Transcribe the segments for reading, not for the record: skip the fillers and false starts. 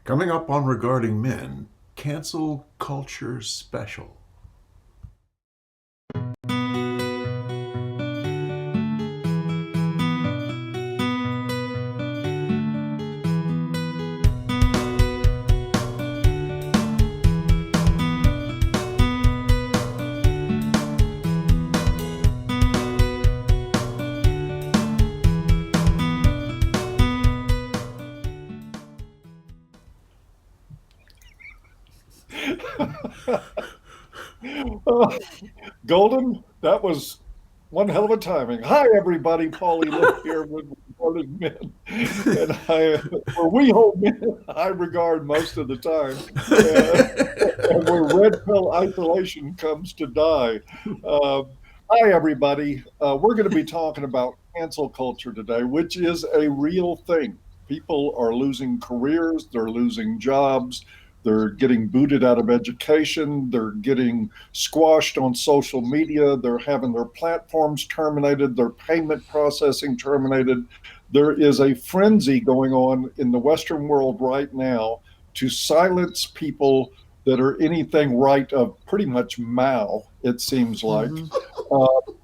Coming up on Regarding Men, Cancel Culture Special. Golden, that was one hell of a timing. Hi, everybody. Paulie Look here with Regarded Men. Where we hold men, I regard most of the time. And where red pill isolation comes to die. Hi, everybody. We're going to be talking about cancel culture today, which is a real thing. People are losing careers, they're losing jobs, they're getting booted out of education, they're getting squashed on social media, they're having their platforms terminated, their payment processing terminated. There is a frenzy going on in the Western world right now to silence people that are anything right of pretty much Mao, it seems like.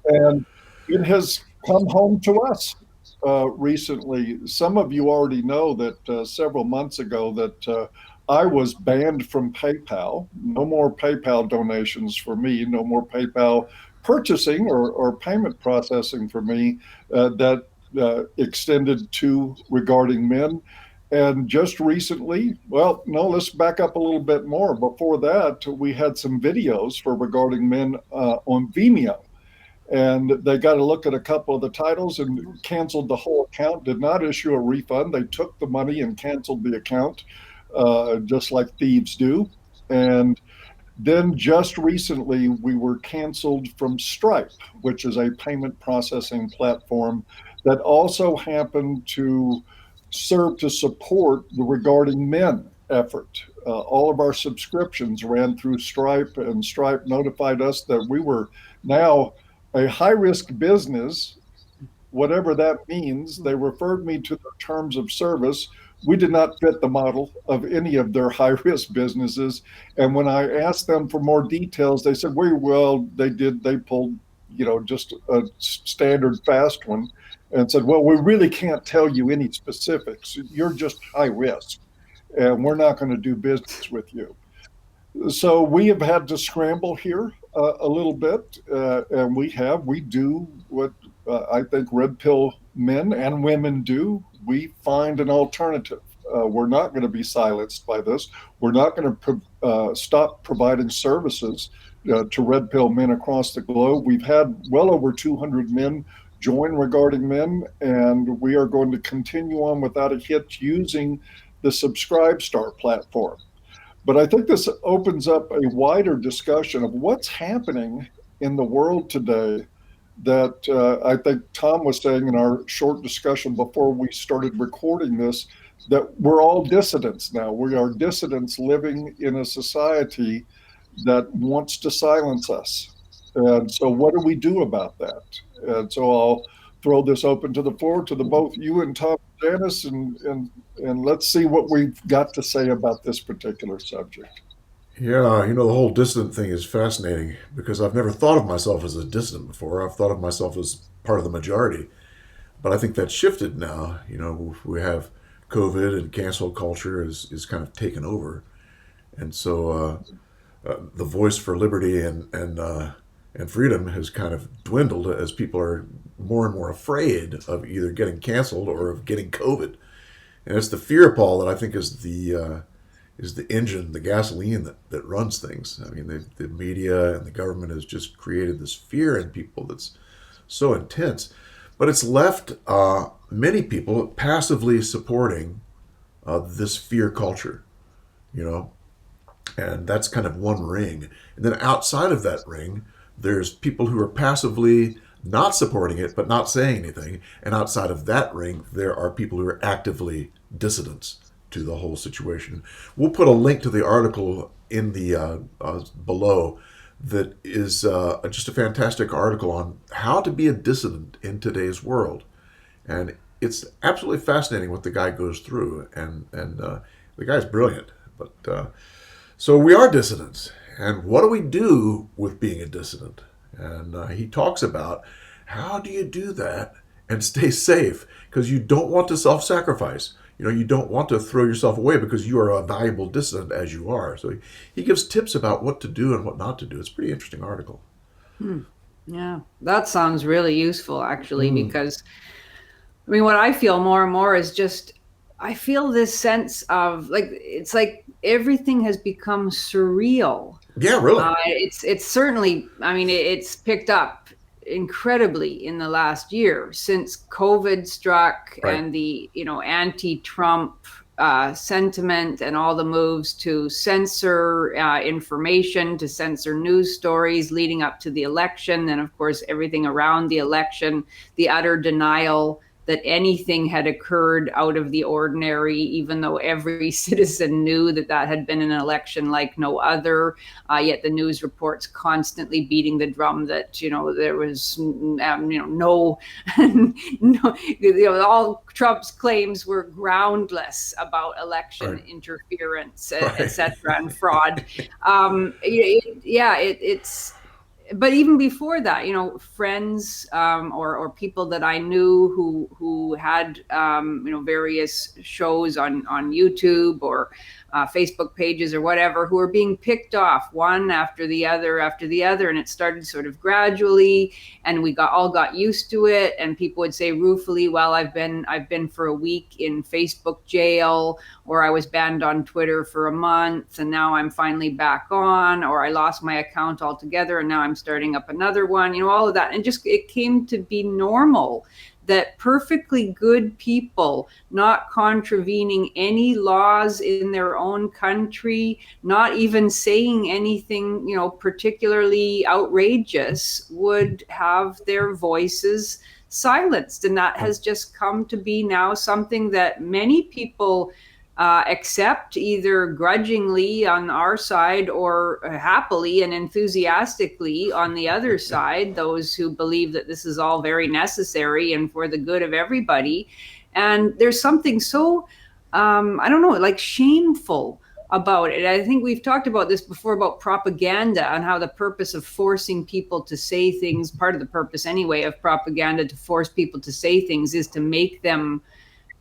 And it has come home to us recently. Some of you already know that several months ago that I was banned from PayPal. No more PayPal donations for me, no more PayPal purchasing or payment processing for me that extended to Regarding Men. And just recently, well, no, let's back up a little bit more. Before that, we had some videos for Regarding Men on Vimeo. And they got to look at a couple of the titles and canceled the whole account, did not issue a refund. They took the money and canceled the account, just like thieves do. And then just recently, we were canceled from Stripe, which is a payment processing platform that also happened to serve to support the Regarding Men effort. All of our subscriptions ran through Stripe, and Stripe notified us that we were now a high risk business, whatever that means. They referred me to their terms of service. We did not fit the model of any of their high risk businesses. And when I asked them for more details, they said, well, they pulled, just a standard fast one and said, well, we really can't tell you any specifics. You're just high risk and we're not going to do business with you. So we have had to scramble here a little bit, and we do what I think red pill men and women do. We find an alternative. We're not going to be silenced by this. We're not going to stop providing services to red pill men across the globe. We've had well over 200 men join Regarding Men, and we are going to continue on without a hitch using the Subscribe Star platform. But I think this opens up a wider discussion of what's happening in the world today that I think Tom was saying in our short discussion before we started recording this, that we're all dissidents now. We are dissidents living in a society that wants to silence us. And so what do we do about that? And so I'll throw this open to the floor to the both you and Tom and Janice, and let's see what we've got to say about this particular subject. Yeah, the whole dissident thing is fascinating because I've never thought of myself as a dissident before. I've thought of myself as part of the majority. But I think that's shifted now. We have COVID and cancel culture is kind of taken over. And so the voice for liberty and freedom has kind of dwindled as people are more and more afraid of either getting canceled or of getting COVID. And it's the fear, Paul, that I think is the engine, the gasoline that runs things. I mean, the media and the government has just created this fear in people that's so intense. But it's left many people passively supporting this fear culture, and that's kind of one ring. And then outside of that ring, there's people who are passively not supporting it, but not saying anything. And outside of that ring, there are people who are actively dissidents to the whole situation. We'll put a link to the article in the below that is just a fantastic article on how to be a dissident in today's world. And it's absolutely fascinating what the guy goes through. And The guy's brilliant. But so we are dissidents. And what do we do with being a dissident? And he talks about how do you do that and stay safe? Because you don't want to self-sacrifice. You don't want to throw yourself away because you are a valuable dissident as you are. So he gives tips about what to do and what not to do. It's a pretty interesting article. Yeah, that sounds really useful, actually, because I mean, what I feel more and more is just, I feel this sense of it's like everything has become surreal. Yeah, really. It's certainly, I mean, it's picked up incredibly in the last year since COVID struck, Right. and the, anti-Trump sentiment and all the moves to censor information, to censor news stories leading up to the election. And of course, everything around the election, the utter denial that anything had occurred out of the ordinary, even though every citizen knew that had been an election like no other. Yet the news reports constantly beating the drum that, there was, all Trump's claims were groundless about election interference, et cetera, and fraud. It's. But even before that, friends or people that I knew who had various shows on YouTube or Facebook pages or whatever, who were being picked off one after the other, and it started sort of gradually, and we all got used to it. And people would say ruefully, "Well, I've been for a week in Facebook jail, or I was banned on Twitter for a month, and now I'm finally back on, or I lost my account altogether, and now I'm starting up another one." All of that, and just it came to be normal that perfectly good people, not contravening any laws in their own country, not even saying anything, particularly outrageous, would have their voices silenced. And that has just come to be now something that many people accept, either grudgingly on our side or happily and enthusiastically on the other side, those who believe that this is all very necessary and for the good of everybody. And there's something so, I don't know, like shameful about it. I think we've talked about this before, about propaganda and how the purpose of forcing people to say things, part of the purpose anyway of propaganda, to force people to say things, is to make them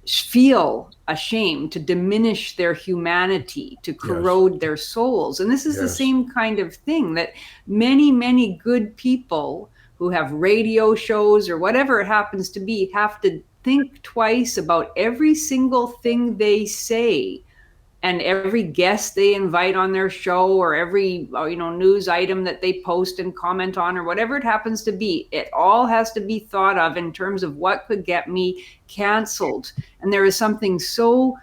feel ashamed, to diminish their humanity, to corrode their souls. And this is the same kind of thing that many, many good people who have radio shows or whatever it happens to be have to think twice about every single thing they say, and every guest they invite on their show, or every news item that they post and comment on, or whatever it happens to be. It all has to be thought of in terms of what could get me canceled. And there is something so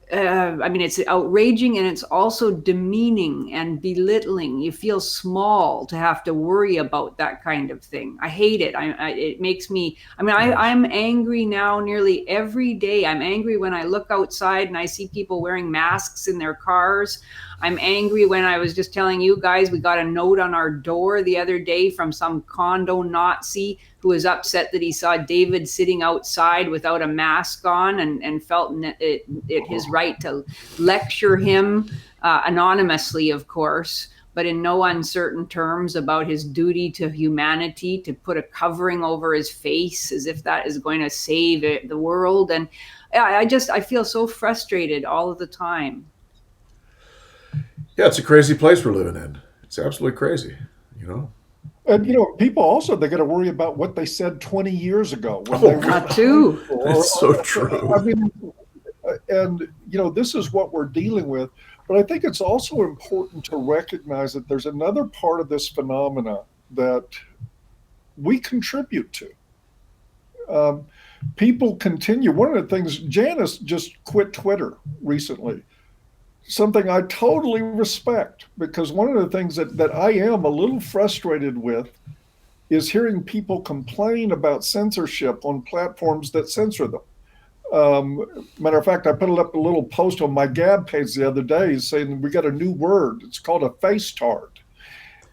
it's outraging, and it's also demeaning and belittling. You feel small to have to worry about that kind of thing. I hate it. It makes me, I'm angry now nearly every day. I'm angry when I look outside and I see people wearing masks in their cars. I'm angry when, I was just telling you guys, we got a note on our door the other day from some condo Nazi who was upset that he saw David sitting outside without a mask on, and felt it his right to lecture him anonymously, of course, but in no uncertain terms, about his duty to humanity, to put a covering over his face as if that is going to save the world. And I feel so frustrated all of the time. Yeah, it's a crazy place we're living in. It's absolutely crazy, And people also, they got to worry about what they said 20 years ago. Too. That's so true. And this is what we're dealing with. But I think it's also important to recognize that there's another part of this phenomena that we contribute to. People continue. One of the things, Janice just quit Twitter recently. Something I totally respect, because one of the things that I am a little frustrated with is hearing people complain about censorship on platforms that censor them. Matter of fact, I put up a little post on my Gab page the other day saying we got a new word. It's called a face tart.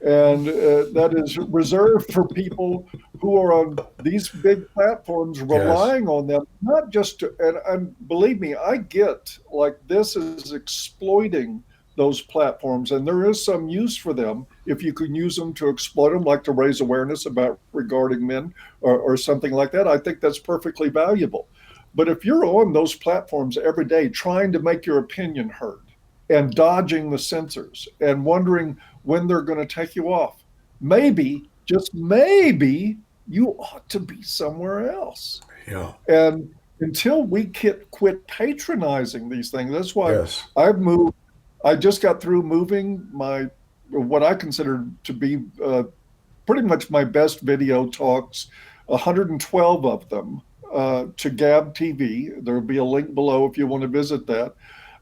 And that is reserved for people who are on these big platforms, relying on them, not just to, and believe me, I get like this is exploiting those platforms, and there is some use for them if you can use them to exploit them, like to raise awareness about regarding men or something like that. I think that's perfectly valuable. But if you're on those platforms every day trying to make your opinion heard and dodging the censors and wondering when they're going to take you off, maybe, just maybe, you ought to be somewhere else. Yeah. And until we quit patronizing these things, that's why I've moved. I just got through moving what I consider to be pretty much my best video talks, 112 of them, to Gab TV. There will be a link below if you want to visit that.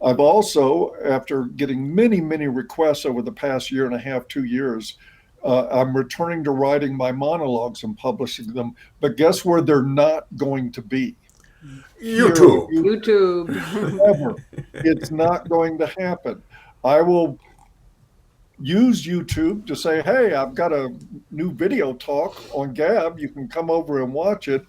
I've also, after getting many, many requests over the past year and a half, 2 years, I'm returning to writing my monologues and publishing them. But guess where they're not going to be? YouTube. Ever. It's not going to happen. I will use YouTube to say, hey, I've got a new video talk on Gab. You can come over and watch it.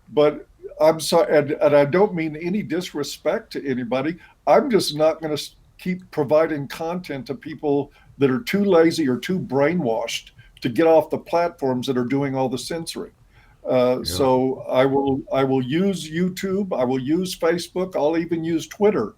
But I'm sorry, and I don't mean any disrespect to anybody. I'm just not going to keep providing content to people that are too lazy or too brainwashed to get off the platforms that are doing all the censoring. So I will use YouTube. I will use Facebook. I'll even use Twitter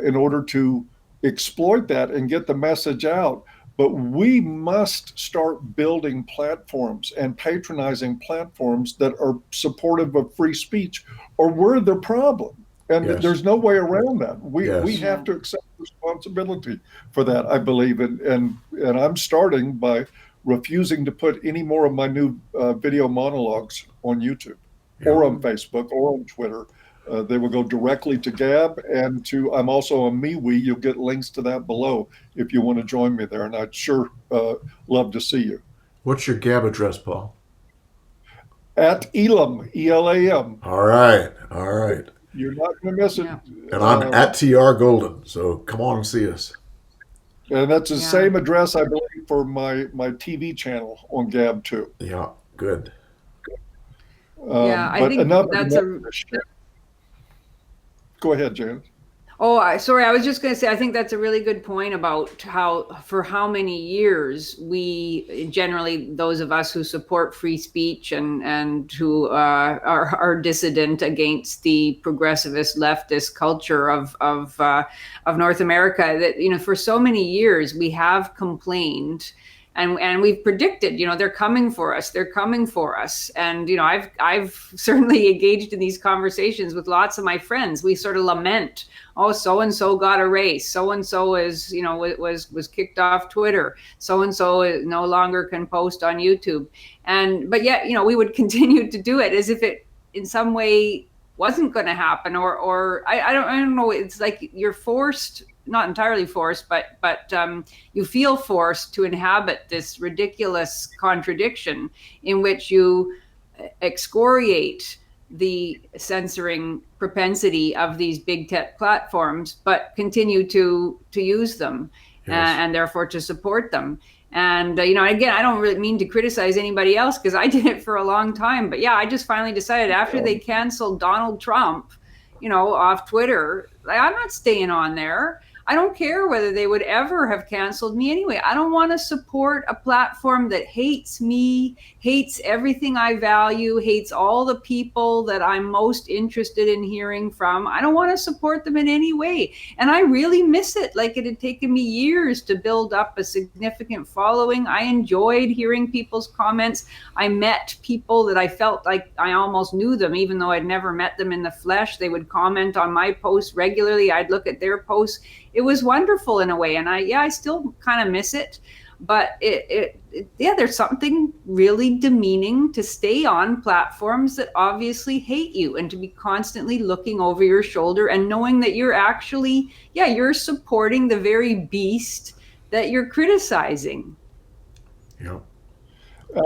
in order to exploit that and get the message out. But we must start building platforms and patronizing platforms that are supportive of free speech, or we're the problem. And there's no way around that. We have to accept responsibility for that, I believe. And I'm starting by refusing to put any more of my new video monologues on YouTube or on Facebook or on Twitter. They will go directly to Gab and I'm also on MeWe. You'll get links to that below if you want to join me there. And I'd sure love to see you. What's your Gab address, Paul? At Elam, E-L-A-M. All right. You're not going to miss it. Yeah. And I'm at TR Golden, so come on and see us. And that's the same address, I believe, for my TV channel on Gab too. Yeah, good. I think that's Go ahead, Janice. Oh, sorry. I was just going to say, I think that's a really good point about how many years we generally, those of us who support free speech and who are dissident against the progressivist leftist culture of North America, that, for so many years we have complained. And we've predicted, they're coming for us. They're coming for us. And, I've certainly engaged in these conversations with lots of my friends. We sort of lament, oh, so-and-so got erased. So-and-so is, was kicked off Twitter. So-and-so no longer can post on YouTube. But yet, we would continue to do it as if it in some way wasn't going to happen or I don't know. It's like you're forced, not entirely forced, but you feel forced to inhabit this ridiculous contradiction in which you excoriate the censoring propensity of these big tech platforms, but continue to use them and therefore to support them. And, again, I don't really mean to criticize anybody else because I did it for a long time. But, I just finally decided after they canceled Donald Trump, off Twitter, I'm not staying on there. I don't care whether they would ever have canceled me anyway. I don't want to support a platform that hates me, hates everything I value, hates all the people that I'm most interested in hearing from. I don't want to support them in any way. And I really miss it. Like, it had taken me years to build up a significant following. I enjoyed hearing people's comments. I met people that I felt like I almost knew them, even though I'd never met them in the flesh. They would comment on my posts regularly. I'd look at their posts. It was wonderful in a way. And I still kind of miss it. But there's something really demeaning to stay on platforms that obviously hate you and to be constantly looking over your shoulder and knowing that you're actually, you're supporting the very beast that you're criticizing. Yeah.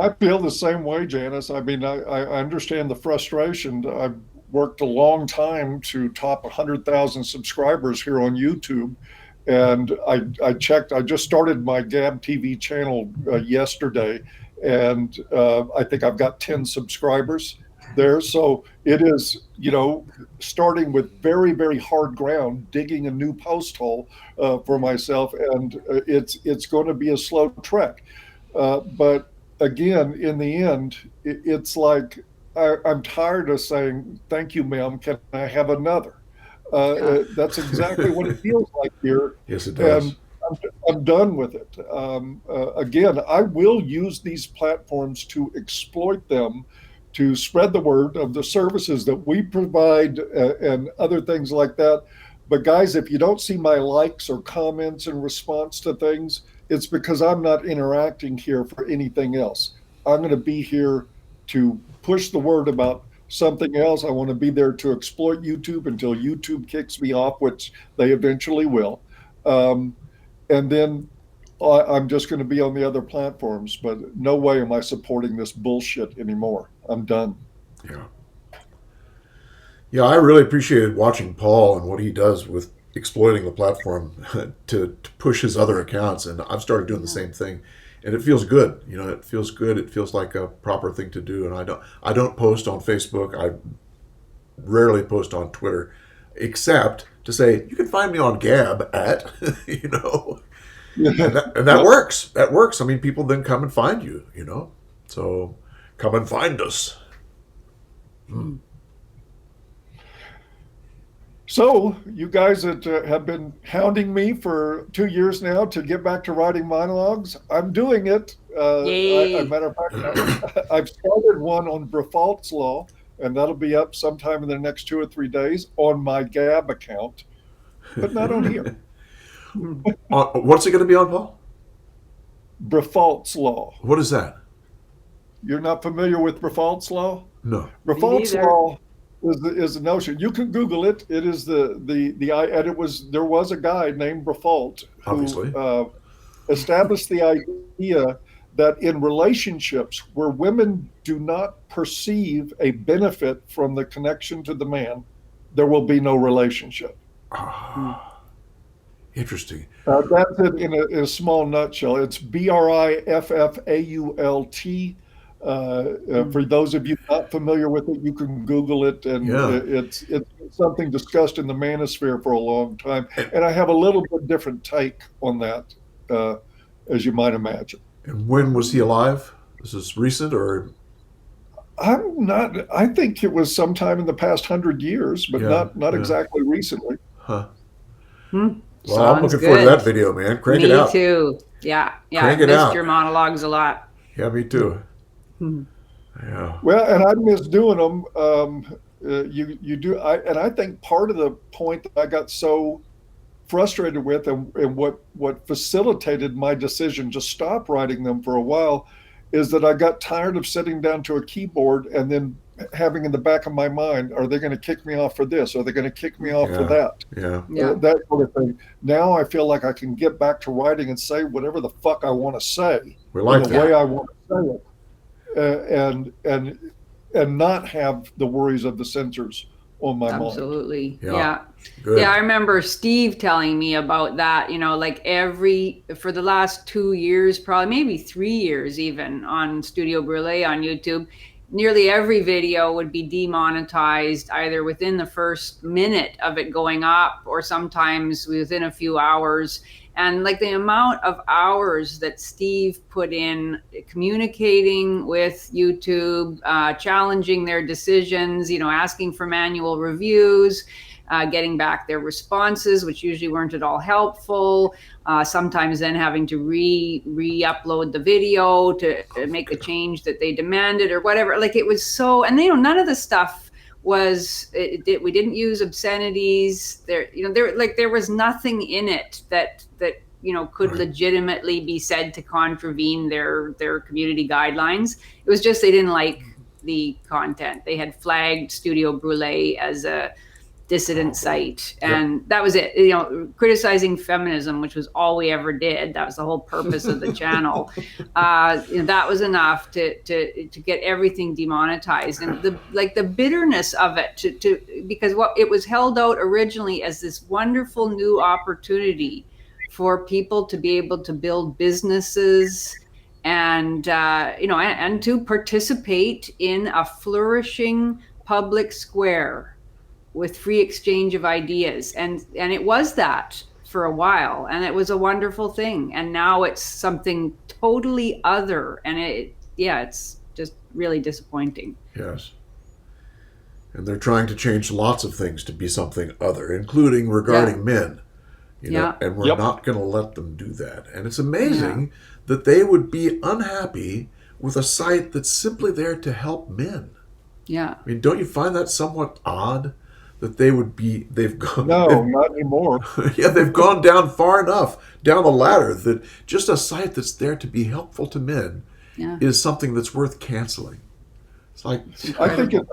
I feel the same way, Janice. I mean, I understand the frustration. I've worked a long time to top 100,000 subscribers here on YouTube. And I checked. I just started my Gab TV channel yesterday, and I think I've got 10 subscribers there. So it is, starting with very, very hard ground, digging a new post hole for myself, and it's going to be a slow trek. But again, in the end, it's like I'm tired of saying, "Thank you, ma'am. Can I have another?" That's exactly what it feels like here. Yes, it does. And I'm done with it. Again, I will use these platforms to exploit them, to spread the word of the services that we provide and other things like that. But guys, if you don't see my likes or comments in response to things, it's because I'm not interacting here for anything else. I'm going to be here to push the word about something else. I want to be there to exploit YouTube until YouTube kicks me off, which they eventually will. And then I'm just going to be on the other platforms, but no way am I supporting this bullshit anymore. I'm done. Yeah. Yeah, I really appreciated watching Paul and what he does with exploiting the platform to push his other accounts, and I've started doing the same thing, and it feels good. It feels good. It feels like a proper thing to do. And I don't post on Facebook. I rarely post on Twitter, except to say you can find me on Gab at and that works. That works. I mean, people then come and find you. So come and find us. So you guys that have been hounding me for 2 years now to get back to writing monologues, I'm doing it. Yay. Matter of fact, I've started one on Briffault's Law, and that'll be up sometime in the next 2 or 3 days on my Gab account, but not on here. What's it going to be on, Paul? Briffault's Law. What is that? You're not familiar with Briffault's Law? No. Briffault's Law is the notion. You can Google it. It is and there was a guy named Briffault who established the idea that in relationships where women do not perceive a benefit from the connection to the man, there will be no relationship. Interesting. That's it in a small nutshell. It's Briffault. For those of you not familiar with it, you can Google it, and it's something discussed in the manosphere for a long time. And I have a little bit different take on that, as you might imagine. And when was he alive? Is this recent or? I think it was sometime in the past 100 years, but not exactly recently. Huh. Well, I'm looking forward to that video, man. Crank it out. Me too. Yeah. Crank I it missed out. your monologues a lot. Yeah, me too. Yeah. Well, and I miss doing them. You do, and I think part of the point that I got so frustrated with, and what facilitated my decision to stop writing them for a while, is that I got tired of sitting down to a keyboard and then having in the back of my mind, are they going to kick me off for this? Are they going to kick me off for that? Yeah. That sort of thing. Now I feel like I can get back to writing and say whatever the fuck I want to say, We like the that. way I want to say it, and not have the worries of the censors on my mind. Absolutely. Yeah. Good. Yeah, I remember Steve telling me about that, for the last 2 years, probably maybe 3 years even, on Studio Brûlé on YouTube, nearly every video would be demonetized either within the first minute of it going up or sometimes within a few hours. And the amount of hours that Steve put in communicating with YouTube, challenging their decisions, asking for manual reviews, getting back their responses, which usually weren't at all helpful. Sometimes then having to re-upload the video to make the change that they demanded or whatever. It was so, and none of the stuff was, we didn't use obscenities. There was nothing in it that could legitimately be said to contravene their community guidelines. It was just they didn't like the content. They had flagged Studio Brûlé as a dissident site, and that was it. Criticizing feminism, which was all we ever did. That was the whole purpose of the channel. That was enough to get everything demonetized, and the bitterness of it because it was held out originally as this wonderful new opportunity for people to be able to build businesses and and to participate in a flourishing public square with free exchange of ideas. And it was that for a while, and it was a wonderful thing. And now it's something totally other, and it's just really disappointing. Yes. And they're trying to change lots of things to be something other, including regarding men. And we're not going to let them do that. And it's amazing that they would be unhappy with a site that's simply there to help men. Yeah. I mean, don't you find that somewhat odd that they've gone... No, not anymore. They've gone down far enough down the ladder that just a site that's there to be helpful to men is something that's worth canceling. It's like... I think it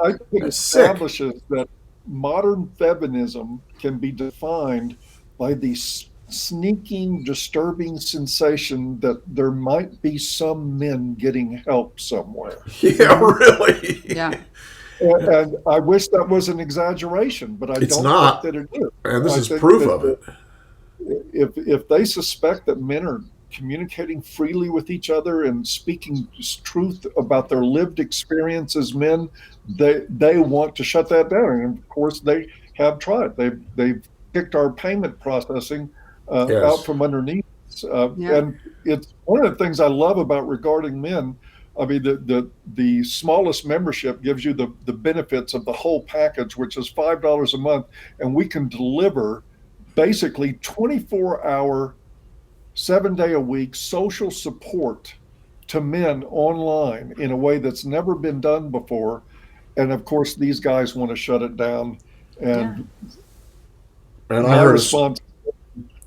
establishes that modern feminism can be defined by the sneaking, disturbing sensation that there might be some men getting help somewhere. Yeah, really. Yeah. And I wish that was an exaggeration, but I don't think that it is. And this is proof of it. If they suspect that men are communicating freely with each other and speaking truth about their lived experience as men, they want to shut that down. And of course, they have tried. They've kicked our payment processing out from underneath. And it's one of the things I love about Regarding Men. I mean, the smallest membership gives you the benefits of the whole package, which is $5 a month, and we can deliver basically 24-hour, 7-day-a-week social support to men online in a way that's never been done before. And of course, these guys want to shut it down. And my response,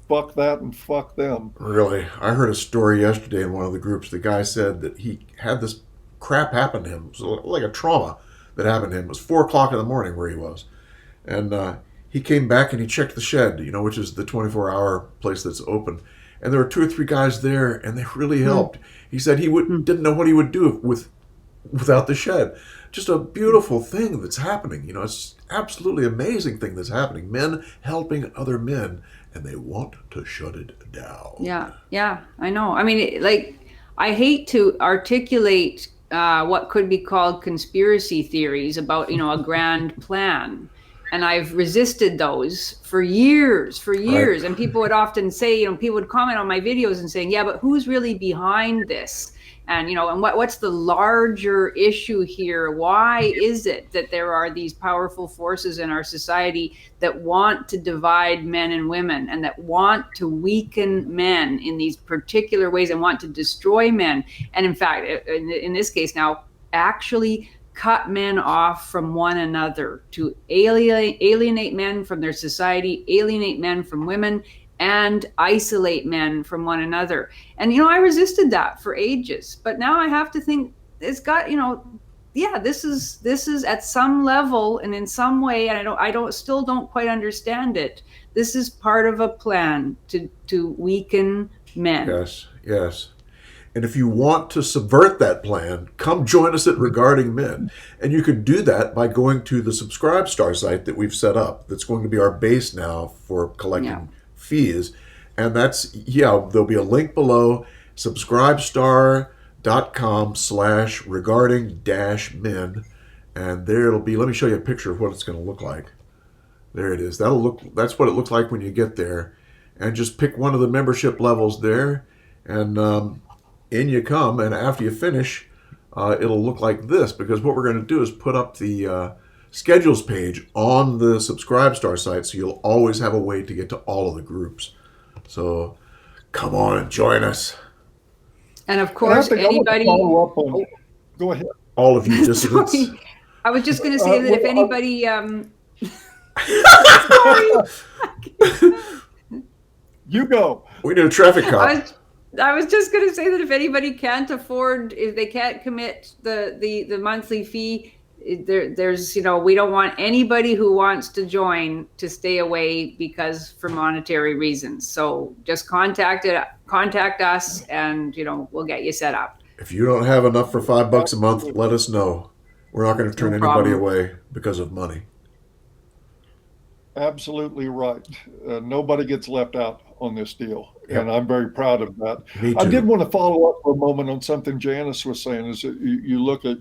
fuck that and fuck them. Really. I heard a story yesterday in one of the groups. The guy said that he had this crap happen to him. It was like a trauma that happened to him. It was 4 o'clock in the morning where he was. And he came back and he checked the shed, which is the 24-hour place that's open. And there were 2 or 3 guys there, and they really helped. He said he didn't know what he would do without the shed. Just a beautiful thing that's happening. It's absolutely amazing thing that's happening. Men helping other men, and they want to shut it down. Yeah, I know. I mean, I hate to articulate what could be called conspiracy theories about, a grand plan. And I've resisted those for years. Right. And people would often say, people would comment on my videos and saying, yeah, but who's really behind this? And, and what's the larger issue here? Why is it that there are these powerful forces in our society that want to divide men and women and that want to weaken men in these particular ways and want to destroy men? And in fact, in this case now, actually cut men off from one another, to alienate men from their society, alienate men from women, and isolate men from one another. And, I resisted that for ages, but now I have to think it's got, this is at some level and in some way, and I still don't quite understand it. This is part of a plan to weaken men. Yes. And if you want to subvert that plan, come join us at Regarding Men. And you can do that by going to the Subscribe Star site that we've set up. That's going to be our base now for collecting fees. And there'll be a link below, subscribestar.com/regarding-men. And there it'll be, let me show you a picture of what it's going to look like. There it is. That's what it looks like when you get there. And just pick one of the membership levels there. And in you come, and after you finish, it'll look like this, because what we're going to do is put up the schedules page on the Subscribe Star site, so you'll always have a way to get to all of the groups. So come on and join us. And of course, anybody... Go ahead. All of you dissidents. I was just going to say that if anybody... You go. We need a traffic cop. I was just going to say that if anybody can't afford, if they can't commit the monthly fee, there's we don't want anybody who wants to join to stay away for monetary reasons. So just contact us, and we'll get you set up. If you don't have enough for $5 a month, let us know. We're not going to turn anybody away because of money. Absolutely right. Nobody gets left out on this deal, Yep. and I'm very proud of that. Me I did too. want to follow up for a moment on something Janice was saying. Is that you look at,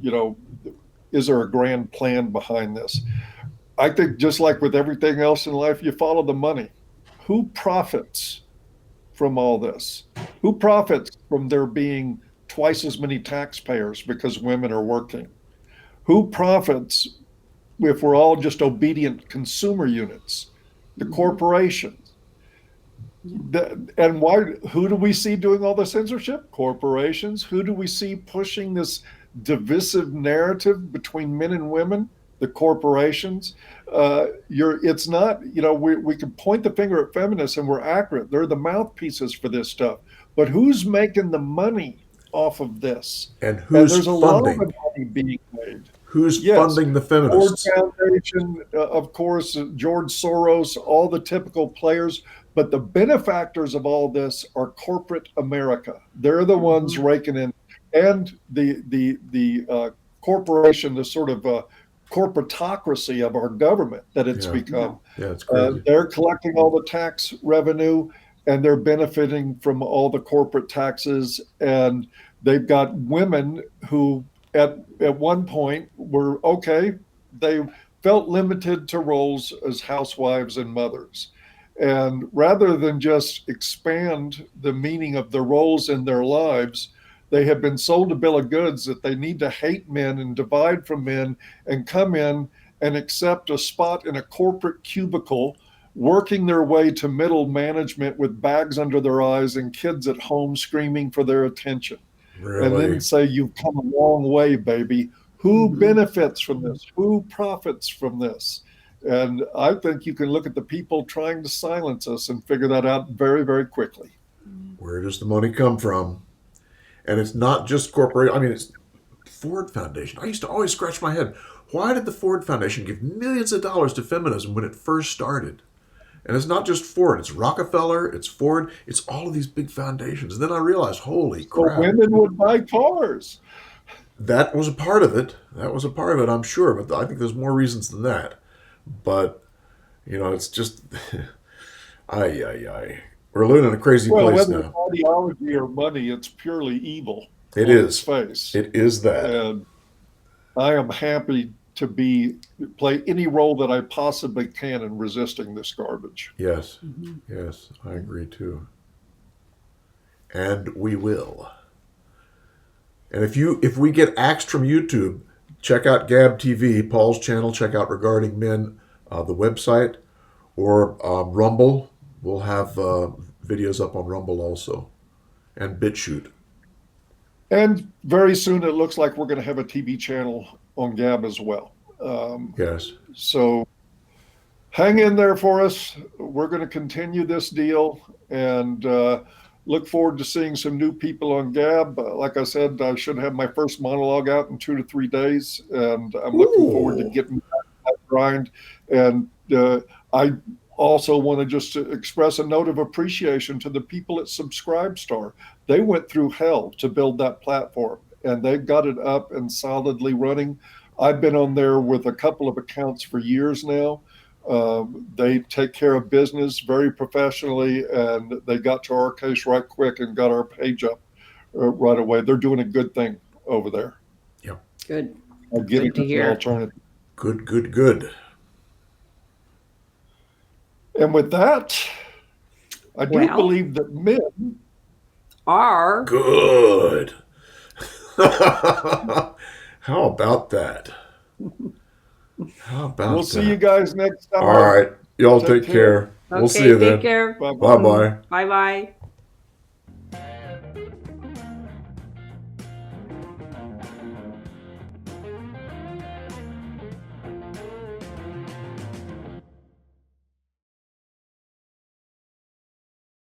is there a grand plan behind this? I think just like with everything else in life, you follow the money. Who profits from all this? Who profits from there being twice as many taxpayers because women are working? Who profits if we're all just obedient consumer units? The corporations. And why? Who do we see doing all the censorship? Corporations. Who do we see pushing this divisive narrative between men and women? The corporations. It's not. We can point the finger at feminists and we're accurate. They're the mouthpieces for this stuff. But who's making the money off of this? And And who's there's a lot of funding? money being made. Who's Yes, funding the Ford feminists? Foundation, of course, George Soros, all the typical players. But the benefactors of all this are corporate America. They're the ones raking in, and the corporation, the sort of corporatocracy of our government that it's Yeah. become. Yeah, it's crazy. They're collecting all the tax revenue, and they're benefiting from all the corporate taxes. And they've got women who at one point were okay. They felt limited to roles as housewives and mothers. And rather than just expand the meaning of the roles in their lives, they have been sold a bill of goods that they need to hate men and divide from men and come in and accept a spot in a corporate cubicle, working their way to middle management with bags under their eyes and kids at home screaming for their attention. And Really? then say, you've come a long way, baby. Who benefits from this? Who profits from this? And I think you can look at the people trying to silence us and figure that out very, very quickly. Where does the money come from? And it's not just corporate. I mean, it's Ford Foundation. I used to always scratch my head. Why did the Ford Foundation give millions of dollars to feminism when it first started? And it's not just Ford. It's Rockefeller. It's Ford. It's all of these big foundations. And then I realized, holy So crap. women would buy cars. That was a part of it. That was a part of it, I'm sure. But I think there's more reasons than that. But, it's just, ay. We're living in a crazy Well, place whether now. it's ideology or money, it's purely evil It on is. its face. It is that. And I am happy to play any role that I possibly can in resisting this garbage. Yes. Yes, I agree too. And we will. And if we get axed from YouTube, check out Gab TV, Paul's channel. Check out Regarding Men, the website, or Rumble. We'll have videos up on Rumble also, and BitChute. And very soon, it looks like we're going to have a TV channel on Gab as well. Yes. So hang in there for us. We're going to continue this deal and look forward to seeing some new people on Gab. Like I said, I should have my first monologue out in 2 to 3 days, and I'm looking forward to getting back to that grind. And I also want to just express a note of appreciation to the people at Subscribestar. They went through hell to build that platform, and they've got it up and solidly running. I've been on there with a couple of accounts for years now. They take care of business very professionally, and they got to our case right quick and got our page up right away. They're doing a good thing over there. Yeah. Good. I'll give Good to it an hear. alternative. Good. And with that, I do Well. believe that men Are Good. How about that? How about we'll that? see you guys next time. All right. Y'all take care. We'll see you okay. then. Take care. Bye-bye. Bye-bye. Bye bye.